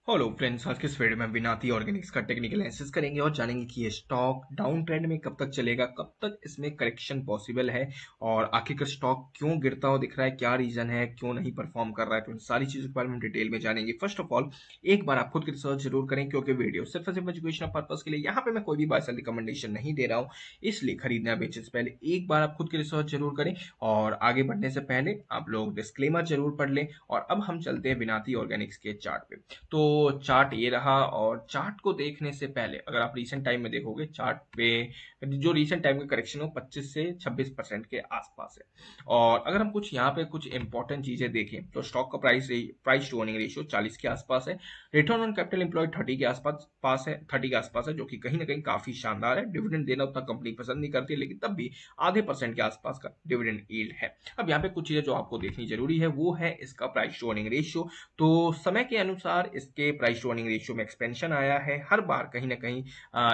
Hello friends, आज के इस वीडियो में विनाती ऑर्गेनिक्स का टेक्निकल एनालिसिस करेंगे और जानेंगे कि ये स्टॉक डाउन ट्रेंड में कब तक चलेगा, कब तक इसमें करेक्शन पॉसिबल है और आखिरकार स्टॉक क्यों गिरता हुआ दिख रहा है, क्या रीजन है, क्यों नहीं परफॉर्म कर रहा है। तो इन सारी चीजों के बारे में हम डिटेल में जानेंगे। फर्स्ट ऑफ ऑल, एक बार आप खुद की रिसर्च जरूर करें क्योंकि वीडियो सिर्फ और सिर्फ एजुकेशनल पर्पज के लिए, यहाँ पे मैं कोई भी बाय सेल रिकमेंडेशन नहीं दे रहा हूँ। इसलिए खरीदने या बेचने से पहले एक बार आप खुद की रिसर्च जरूर करें और आगे बढ़ने से पहले आप लोग डिस्क्लेमर जरूर पढ़ लें। और अब हम चलते हैं विनाती ऑर्गेनिक्स के चार्ट पे। तो चार्ट ये रहा और चार्ट को देखने से पहले अगर आप रीसेंट टाइम में देखोगे, चार्ट पे जो रीसेंट टाइम का करेक्शन है वो 25 से 26% के आसपास है। और अगर हम कुछ यहाँ पे कुछ इंपॉर्टेंट चीजें देखें तो स्टॉक का प्राइस टू अर्निंग रेशियो 40 के आसपास है। रिटर्न ऑन कैपिटल एम्प्लॉयड 30 के आसपास है, जो कि कहीं ना कहीं काफी शानदार है। डिविडेंड देना उतना कंपनी पसंद नहीं करती, लेकिन तब भी आधे परसेंट के आसपास का डिविडेंड यील्ड है। अब यहाँ पे कुछ चीजें जो आपको देखनी जरूरी है वो है इसका प्राइस टू अर्निंग रेशियो। तो समय के अनुसार इसके प्राइस टू अर्निंग रेशियो में एक्सपेंशन आया है हर बार कहीं ना कहीं।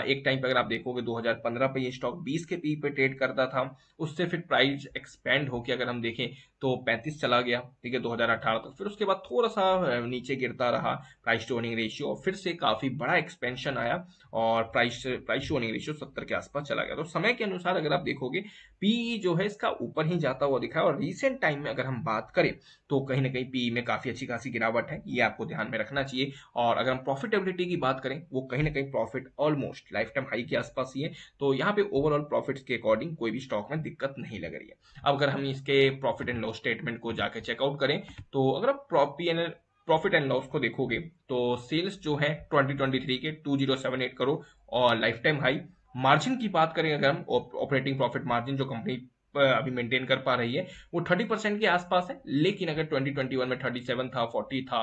एक टाइम पे अगर आप देखोगे 2015 पे ये स्टॉक 20 के पी पे ट्रेड करता था, उससे फिर प्राइस एक्सपेंड होकर अगर हम देखें तो 35 चला गया, ठीक है, 2018 तक। फिर उसके बाद थोड़ा सा नीचे गिरता रहा प्राइस टू अर्निंग रेशियो, और फिर से काफी बड़ा एक्सपेंशन आया और price price to earning ratio 70 के आसपास चला गया। तो समय के अनुसार अगर आप देखोगे पीई जो है इसका ऊपर ही जाता हुआ दिखा है। और रीसेंट टाइम में अगर हम बात करें तो कहीं ना कहीं पीई में काफी अच्छी खासी गिरावट है, ये आपको ध्यान में रखना चाहिए। और अगर हम प्रॉफिटेबिलिटी की बात करें, वो कहीं ना कहीं profit almost life time high के आसपास ही है। तो यहाँ पे ओवरऑल प्रॉफिट्स के अकॉर्डिंग कोई भी स्टॉक में दिक्कत नहीं लग रही है। अब अगर हम इसके प्रॉफिट एंड लॉस स्टेटमेंट को जाके चेकआउट करें तो अगर आप प्रॉफिट एंड लॉस को देखोगे तो सेल्स जो है 2023 के 2078 करोड़ और लाइफ टाइम हाई। मार्जिन की बात करें अगर हम, ऑपरेटिंग प्रॉफिट मार्जिन जो कंपनी अभी मेंटेन कर पा रही है वो 30% के आसपास है। लेकिन अगर 2021 में 37 था, 40 था,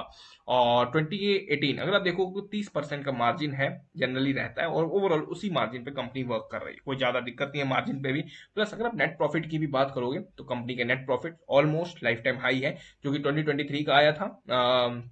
और 2018 अगर आप देखो तो 30% का मार्जिन है, जनरली रहता है। और ओवरऑल उसी मार्जिन पे कंपनी वर्क कर रही है, कोई ज्यादा दिक्कत नहीं है मार्जिन पे भी। प्लस अगर आप नेट प्रॉफिट की भी बात करोगे तो कंपनी का net profit almost life time high है, जो कि 2023 का आया था।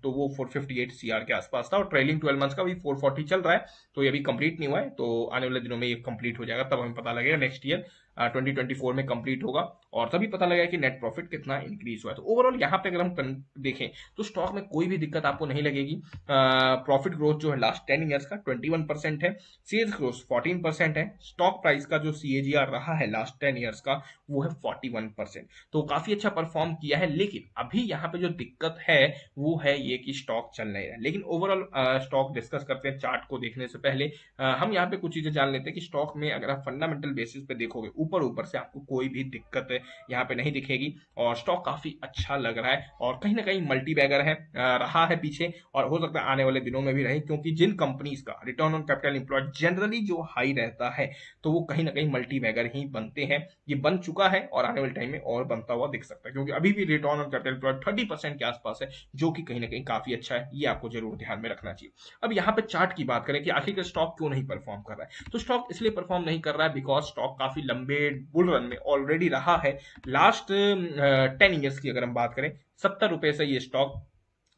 तो वो 458 सीआर के आसपास था और ट्रेलिंग 12 मंथ्स का भी 440 चल रहा है। तो ये अभी कंप्लीट नहीं हुआ है, तो आने वाले दिनों में ये कंप्लीट हो जाएगा, तब हमें पता लगेगा नेक्स्ट ईयर 2024 में कंप्लीट होगा और तभी पता लगेगा कि नेट प्रॉफिट कितना इंक्रीज हुआ है। तो ओवरऑल यहाँ पे अगर हम देखें तो स्टॉक में कोई भी दिक्कत आपको नहीं लगेगी। प्रॉफिट ग्रोथ जो है लास्ट 10 ईयर्स का 21% है, सेल्स ग्रोथ 14% है, स्टॉक प्राइस का जो सीएजीआर रहा है लास्ट 10 ईयर्स का वो है 41%। तो काफी अच्छा परफॉर्म किया है। लेकिन अभी यहाँ पे जो दिक्कत है वो है ये कि स्टॉक चल नहीं रहा है। लेकिन ओवरऑल स्टॉक डिस्कस करते हैं चार्ट को देखने से पहले। हम यहाँ पे कुछ चीजें जान लेते हैं कि स्टॉक में अगर आप फंडामेंटल बेसिस पे देखोगे ऊपर ऊपर से आपको कोई भी दिक्कत यहाँ पे नहीं दिखेगी और स्टॉक काफी अच्छा लग रहा है और कहीं ना कहीं मल्टी बैगर है, रहा है पीछे और हो सकता है आने वाले दिनों में भी रहे, क्योंकि जिन कंपनीज का return on capital employed generally जो हाई रहता है तो वो कहीं ना कहीं मल्टी बैगर ही बनते हैं। ये बन चुका है और आने वाले टाइम में और बनता हुआ दिख सकता है, क्योंकि अभी भी रिटर्न ऑन कैपिटल एम्प्लॉयड 30% के आसपास है, जो कि कहीं ना कहीं काफी अच्छा है। ये आपको जरूर ध्यान में रखना चाहिए। अब यहाँ पे चार्ट की बात करें कि आखिर स्टॉक क्यों नहीं परफॉर्म कर रहा है, तो स्टॉक इसलिए परफॉर्म नहीं कर रहा है बिकॉज स्टॉक काफी लंबे बुल रन में ऑलरेडी रहा है। लास्ट 10 ईयर्स की अगर हम बात करें, 70 रुपए से ये स्टॉक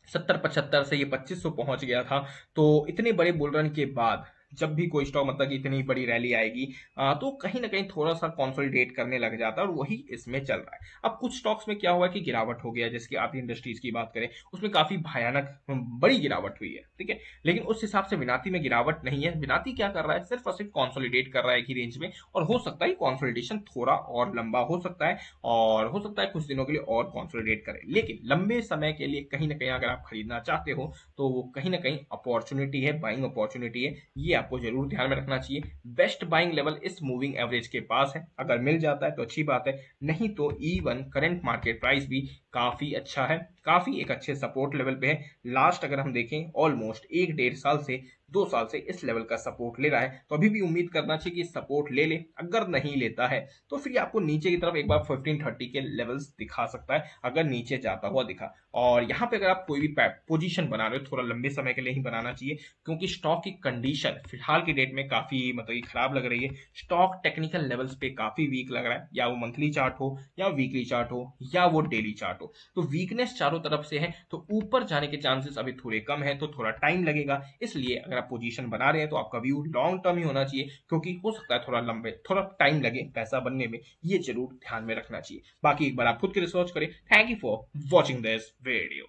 70-75 से ये 2500 पहुंच गया था। तो इतने बड़े बुल रन के बाद जब भी कोई स्टॉक मतलब कि इतनी बड़ी रैली आएगी तो कहीं ना कहीं थोड़ा सा कंसोलिडेट करने लग जाता है और वही इसमें चल रहा है। अब कुछ स्टॉक्स में क्या हुआ कि गिरावट हो गया, जैसे कि आरती इंडस्ट्रीज की बात करें उसमें काफी भयानक बड़ी गिरावट हुई है, ठीक है। लेकिन उस हिसाब से विनाती में गिरावट नहीं है। विनाती क्या कर रहा है, सिर्फ और सिर्फ कंसोलिडेट कर रहा है एक ही रेंज में, और हो सकता है कंसोलिडेशन थोड़ा और लंबा हो सकता है और हो सकता है कुछ दिनों के लिए और कंसोलिडेट करे। लेकिन लंबे समय के लिए कहीं ना कहीं अगर आप खरीदना चाहते हो तो वो कहीं ना कहीं अपॉर्चुनिटी है, बाइंग अपॉर्चुनिटी है, ये आपको जरूर ध्यान में रखना चाहिए। बेस्ट बाइंग लेवल इस मूविंग एवरेज के पास है, अगर मिल जाता है तो अच्छी बात है, नहीं तो इवन करंट मार्केट प्राइस भी काफी अच्छा है, काफी एक अच्छे सपोर्ट लेवल पे है। लास्ट अगर हम देखें ऑलमोस्ट 1-1.5 साल से 2 साल से इस लेवल का सपोर्ट ले रहा है, तो अभी भी उम्मीद करना चाहिए कि सपोर्ट ले ले। अगर नहीं लेता है तो फिर आपको नीचे की तरफ एक बार 1530 के लेवल्स दिखा सकता है, अगर नीचे जाता हुआ दिखा। और यहाँ पे अगर आप कोई भी पोजीशन बना रहे हो थोड़ा लंबे समय के लिए ही बनाना चाहिए, क्योंकि स्टॉक की कंडीशन फिलहाल की डेट में काफी मतलब कि खराब लग रही है। स्टॉक टेक्निकल लेवल्स पे काफी वीक लग रहा है, या वो मंथली चार्ट हो या वीकली चार्ट हो या वो डेली चार्ट हो। तो वीकनेस चारों तरफ से है, तो ऊपर जाने के चांसेस अभी थोड़े कम है, तो थोड़ा टाइम लगेगा। इसलिए अगर आप पोजीशन बना रहे हैं तो आपका व्यू लॉन्ग टर्म ही होना चाहिए, क्योंकि हो सकता है थोड़ा टाइम लगे पैसा बनने में, ये जरूर ध्यान में रखना चाहिए। बाकी एक बार आप खुद की रिसर्च करें। Thank you for watching this video.